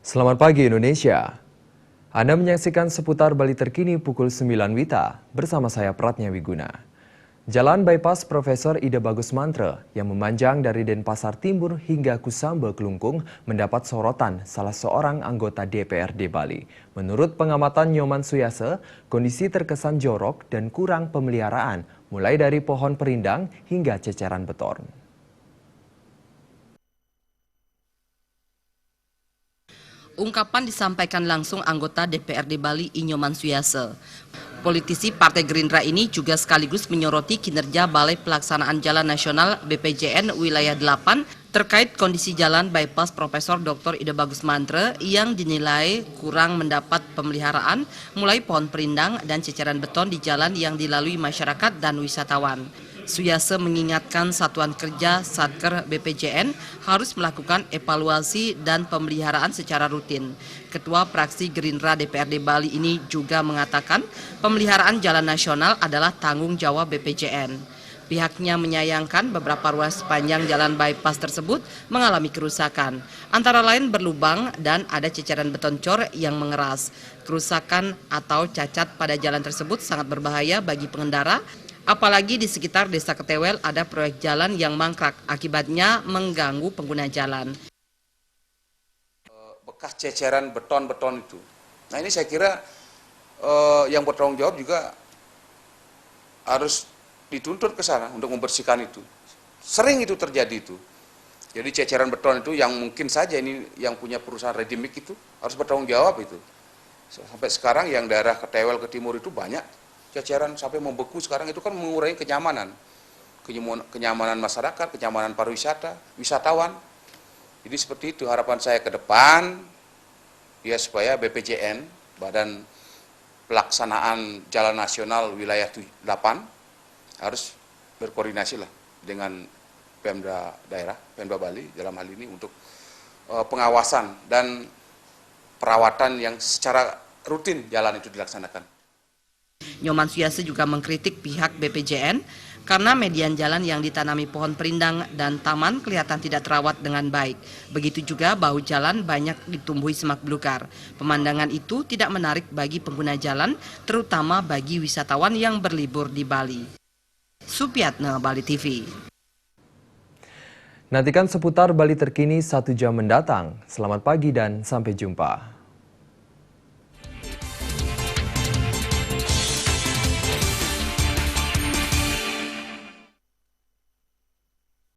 Selamat pagi Indonesia. Anda menyaksikan seputar Bali terkini pukul 9 WITA bersama saya Pratnya Wiguna. Jalan bypass Profesor Ida Bagus Mantre yang memanjang dari Denpasar Timur hingga Kusamba Kelungkung mendapat sorotan salah seorang anggota DPRD Bali. Menurut pengamatan Nyoman Suyase, kondisi terkesan jorok dan kurang pemeliharaan, mulai dari pohon perindang hingga ceceran beton. Ungkapan disampaikan langsung anggota DPRD Bali Nyoman Suyase. Politisi Partai Gerindra ini juga sekaligus menyoroti kinerja Balai Pelaksanaan Jalan Nasional BPJN Wilayah 8 terkait kondisi jalan bypass Profesor Dr. Ida Bagus Mantre yang dinilai kurang mendapat pemeliharaan, mulai pohon perindang dan ceceran beton di jalan yang dilalui masyarakat dan wisatawan. Suyase mengingatkan Satuan Kerja Satker BPJN harus melakukan evaluasi dan pemeliharaan secara rutin. Ketua Fraksi Gerindra DPRD Bali ini juga mengatakan pemeliharaan jalan nasional adalah tanggung jawab BPJN. Pihaknya menyayangkan beberapa ruas sepanjang jalan bypass tersebut mengalami kerusakan, antara lain berlubang dan ada ceceran beton cor yang mengeras. Kerusakan atau cacat pada jalan tersebut sangat berbahaya bagi pengendara, apalagi di sekitar Desa Ketewel ada proyek jalan yang mangkrak, akibatnya mengganggu pengguna jalan. Bekas ceceran beton-beton itu. Nah ini saya kira yang bertanggung jawab juga harus dituntut ke sana untuk membersihkan itu. Sering itu terjadi itu. Jadi ceceran beton itu yang mungkin saja ini yang punya perusahaan ready mix itu harus bertanggung jawab itu. Sampai sekarang yang daerah Ketewel ke timur itu banyak ceceran sampai membeku sekarang, itu kan mengurangi kenyamanan masyarakat, kenyamanan pariwisata, wisatawan. Jadi seperti itu harapan saya ke depan, ya supaya BPJN, Badan Pelaksanaan Jalan Nasional Wilayah 8, harus berkoordinasi lah dengan Pemda daerah, Pemda Bali dalam hal ini untuk pengawasan dan perawatan yang secara rutin jalan itu dilaksanakan. Nyoman Suyase juga mengkritik pihak BPJN karena median jalan yang ditanami pohon perindang dan taman kelihatan tidak terawat dengan baik. Begitu juga bahu jalan banyak ditumbuhi semak belukar. Pemandangan itu tidak menarik bagi pengguna jalan, terutama bagi wisatawan yang berlibur di Bali. Supiatna, Bali TV. Nantikan seputar Bali terkini 1 jam mendatang. Selamat pagi dan sampai jumpa.